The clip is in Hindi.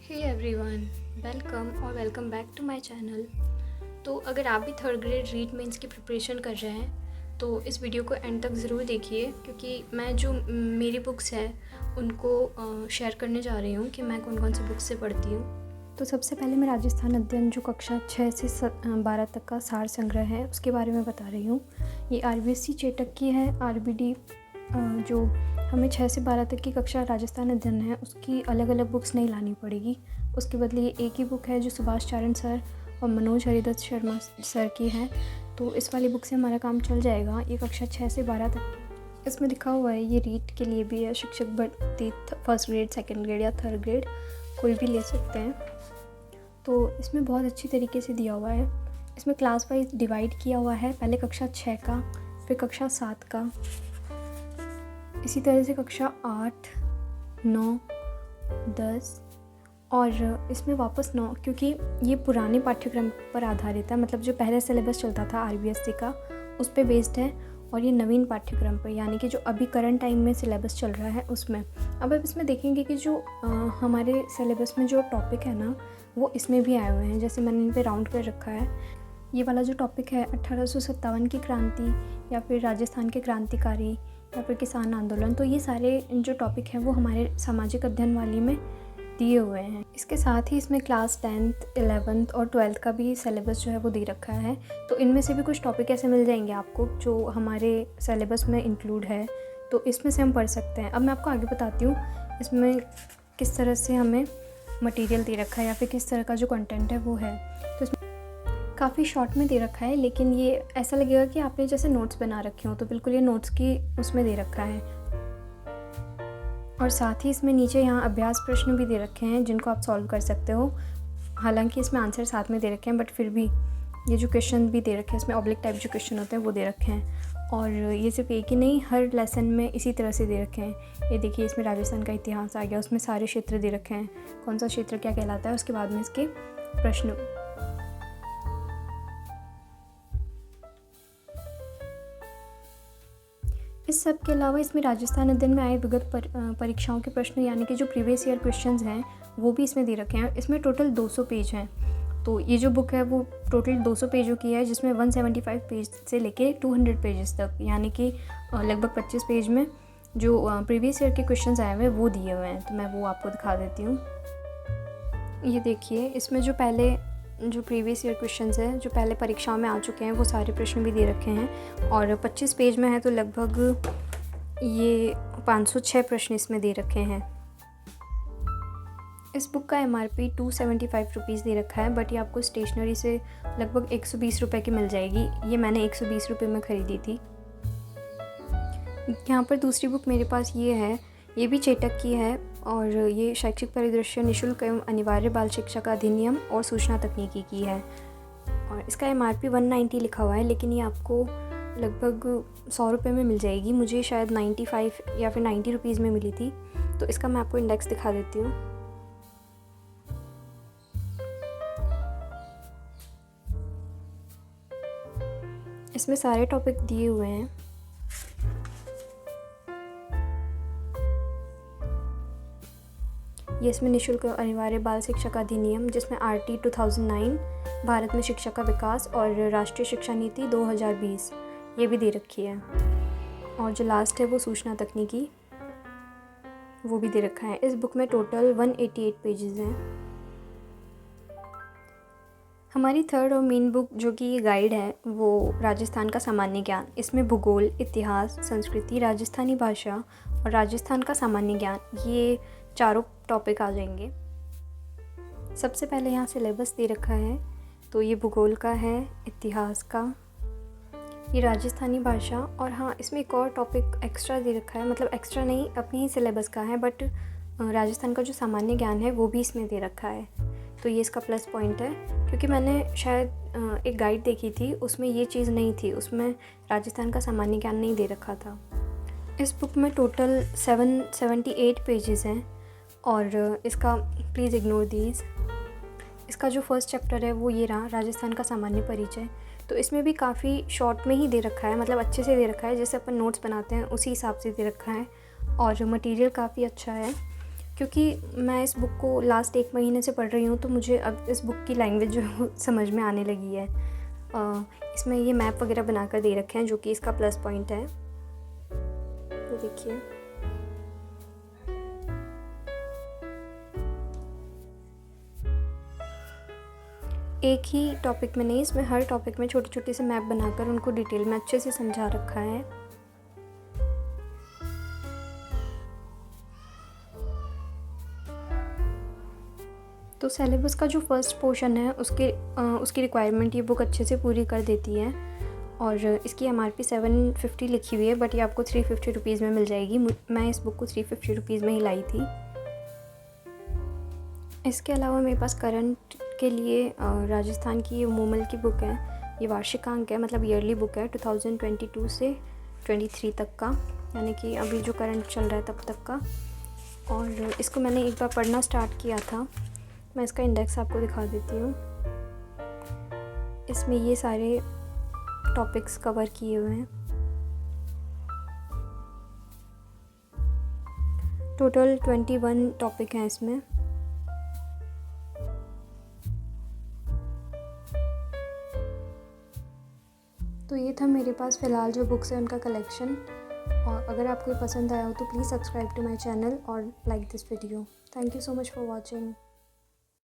हे एवरीवन, वेलकम और welcome back to my channel. तो अगर आप भी थर्ड ग्रेड रीट मेंस की प्रिपरेशन कर रहे हैं तो इस वीडियो को एंड तक ज़रूर देखिए, क्योंकि मैं जो मेरी बुक्स है उनको शेयर करने जा रही हूँ कि मैं कौन कौन सी बुक्स से पढ़ती हूँ। तो सबसे पहले मैं राजस्थान अध्ययन जो कक्षा 6 से 12 तक का सार संग्रह है उसके बारे में बता रही हूँ। ये RBSC चेटक की है। RBD जो हमें 6 से 12 तक की कक्षा राजस्थान अध्ययन है उसकी अलग अलग बुक्स नहीं लानी पड़ेगी। उसके बदले ये एक ही बुक है जो सुभाष चारण सर और मनोज हरिदत्त शर्मा सर की है। तो इस वाली बुक से हमारा काम चल जाएगा। ये कक्षा 6 से 12 तक। इसमें लिखा हुआ है ये रीट के लिए भी है, शिक्षक भर्ती फर्स्ट ग्रेड, सेकंड ग्रेड या थर्ड ग्रेड कोई भी ले सकते हैं। तो इसमें बहुत अच्छी तरीके से दिया हुआ है। इसमें क्लास वाइज डिवाइड किया हुआ है, पहले कक्षा 6 का, फिर कक्षा 7 का, इसी तरह से कक्षा 8, 9, 10 और इसमें वापस 9, क्योंकि ये पुराने पाठ्यक्रम पर आधारित है। मतलब जो पहले सिलेबस चलता था RBSC का उस पे बेस्ड है, और ये नवीन पाठ्यक्रम पर, यानी कि जो अभी करंट टाइम में सिलेबस चल रहा है उसमें। अब इसमें देखेंगे कि जो हमारे सिलेबस में जो टॉपिक है ना वो इसमें भी आए हुए हैं। जैसे मैंने इन पर राउंड कर रखा है। ये वाला जो टॉपिक है 1857 की क्रांति, या फिर राजस्थान के क्रांतिकारी, या फिर किसान आंदोलन, तो ये सारे जो टॉपिक हैं वो हमारे सामाजिक अध्ययन वाली में दिए हुए हैं। इसके साथ ही इसमें क्लास 10th, 11th और 12th का भी सिलेबस जो है वो दे रखा है। तो इनमें से भी कुछ टॉपिक ऐसे मिल जाएंगे आपको जो हमारे सिलेबस में इंक्लूड है, तो इसमें से हम पढ़ सकते हैं। अब मैं आपको आगे बताती हूँ इसमें किस तरह से हमें मटेरियल दे रखा है या फिर किस तरह का जो कंटेंट है वो है। तो इसमें काफ़ी शॉर्ट में दे रखा है, लेकिन ये ऐसा लगेगा कि आपने जैसे नोट्स बना रखे हो, तो बिल्कुल ये नोट्स की उसमें दे रखा है। और साथ ही इसमें नीचे यहाँ अभ्यास प्रश्न भी दे रखे हैं जिनको आप सॉल्व कर सकते हो। हालांकि इसमें आंसर साथ में दे रखे हैं, बट फिर भी ये जो क्वेश्चन भी दे रखे हैं इसमें ऑब्लिक टाइप जो क्वेश्चन होते हैं वो दे रखे हैं। और ये सिर्फ एक ही नहीं, हर लेसन में इसी तरह से दे रखे हैं। ये देखिए, इसमें राजस्थान का इतिहास आ गया, उसमें सारे क्षेत्र दे रखे हैं, कौन सा क्षेत्र क्या कहलाता है, उसके बाद में इसके प्रश्न। इस सब के अलावा इसमें राजस्थान अध्ययन में आए विगत परीक्षाओं के प्रश्न, यानी कि जो प्रीवियस ईयर क्वेश्चंस हैं वो भी इसमें दे रखे हैं। इसमें टोटल 200 पेज हैं। तो ये जो बुक है वो टोटल 200 पेजों की है, जिसमें 175 पेज से लेके 200 पेजेस तक, यानी कि लगभग 25 पेज में जो प्रीवियस ईयर के क्वेश्चंस आए हुए हैं वो दिए हुए हैं। तो मैं वो आपको दिखा देती हूँ। ये देखिए, इसमें जो प्रीवियस ईयर क्वेश्चंस हैं जो पहले परीक्षाओं में आ चुके हैं वो सारे प्रश्न भी दे रखे हैं। और 25 पेज में है तो लगभग ये 506 प्रश्न इसमें दे रखे हैं। इस बुक का MRP 275 रुपीज़ दे रखा है, बट ये आपको स्टेशनरी से लगभग 120 रुपये की मिल जाएगी। ये मैंने 120 रुपये में ख़रीदी थी। यहाँ पर दूसरी बुक मेरे पास ये है, ये भी चेटक की है, और ये शैक्षिक परिदृश्य, निःशुल्क एवं अनिवार्य बाल शिक्षा का अधिनियम और सूचना तकनीकी की है। और इसका MRP 190 लिखा हुआ है, लेकिन ये आपको लगभग 100 रुपये में मिल जाएगी। मुझे शायद 95 या फिर 90 रुपीज़ में मिली थी। तो इसका मैं आपको इंडेक्स दिखा देती हूँ। इसमें सारे टॉपिक दिए हुए हैं। ये इसमें निःशुल्क अनिवार्य बाल शिक्षा का अधिनियम, जिसमें RT 2009, भारत में शिक्षा का विकास और राष्ट्रीय शिक्षा नीति 2020 ये भी दे रखी है। और जो लास्ट है वो सूचना तकनीकी, वो भी दे रखा है। इस बुक में टोटल 188 पेजेस हैं। हमारी थर्ड और मेन बुक जो कि ये गाइड है वो राजस्थान का सामान्य ज्ञान। इसमें भूगोल, इतिहास, संस्कृति, राजस्थानी भाषा और राजस्थान का सामान्य ज्ञान, ये चारों टॉपिक आ जाएंगे। सबसे पहले यहाँ सिलेबस दे रखा है, तो ये भूगोल का है, इतिहास का, ये राजस्थानी भाषा, और हाँ इसमें एक और टॉपिक एक्स्ट्रा दे रखा है, मतलब एक्स्ट्रा नहीं, अपनी ही सिलेबस का है, बट राजस्थान का जो सामान्य ज्ञान है वो भी इसमें दे रखा है। तो ये इसका प्लस पॉइंट है, क्योंकि मैंने शायद एक गाइड देखी थी उसमें ये चीज़ नहीं थी, उसमें राजस्थान का सामान्य ज्ञान नहीं दे रखा था। इस बुक में टोटल 778 पेजेस हैं। और इसका प्लीज़ इग्नोर दीज। इसका जो फर्स्ट चैप्टर है वो ये रहा, राजस्थान का सामान्य परिचय। तो इसमें भी काफ़ी शॉर्ट में ही दे रखा है, मतलब अच्छे से दे रखा है, जैसे अपन नोट्स बनाते हैं उसी हिसाब से दे रखा है। और जो मटेरियल काफ़ी अच्छा है। क्योंकि मैं इस बुक को लास्ट 1 महीने से पढ़ रही हूँ, तो मुझे अब इस बुक की लैंग्वेज जो है वो समझ में आने लगी है। इसमें ये मैप वगैरह बनाकर दे रखे हैं, जो कि इसका प्लस पॉइंट है। तो देखिए, एक ही टॉपिक में नहीं, इसमें हर टॉपिक में छोटे छोटे से मैप बनाकर उनको डिटेल में अच्छे से समझा रखा है। तो सिलेबस का जो फर्स्ट पोर्शन है उसकी रिक्वायरमेंट ये बुक अच्छे से पूरी कर देती है। और इसकी MRP 750 लिखी हुई है, बट ये आपको 350 रुपीज़ में मिल जाएगी। मैं इस बुक को 350 रुपीज़ में ही लाई थी। इसके अलावा मेरे पास करंट के लिए राजस्थान की ये मोमल की बुक है। ये वार्षिकांक है, मतलब ईयरली बुक है 2022 से 23 तक का, यानी कि अभी जो करंट चल रहा है तब तक का। और इसको मैंने एक बार पढ़ना स्टार्ट किया था। मैं इसका इंडेक्स आपको दिखा देती हूँ। इसमें ये सारे टॉपिक्स कवर किए हुए हैं। टोटल 21 टॉपिक हैं इसमें। तो ये था मेरे पास फ़िलहाल जो बुक्स है उनका कलेक्शन। और अगर आपको पसंद आया हो तो please subscribe to my channel और like this video. Thank you so much for watching.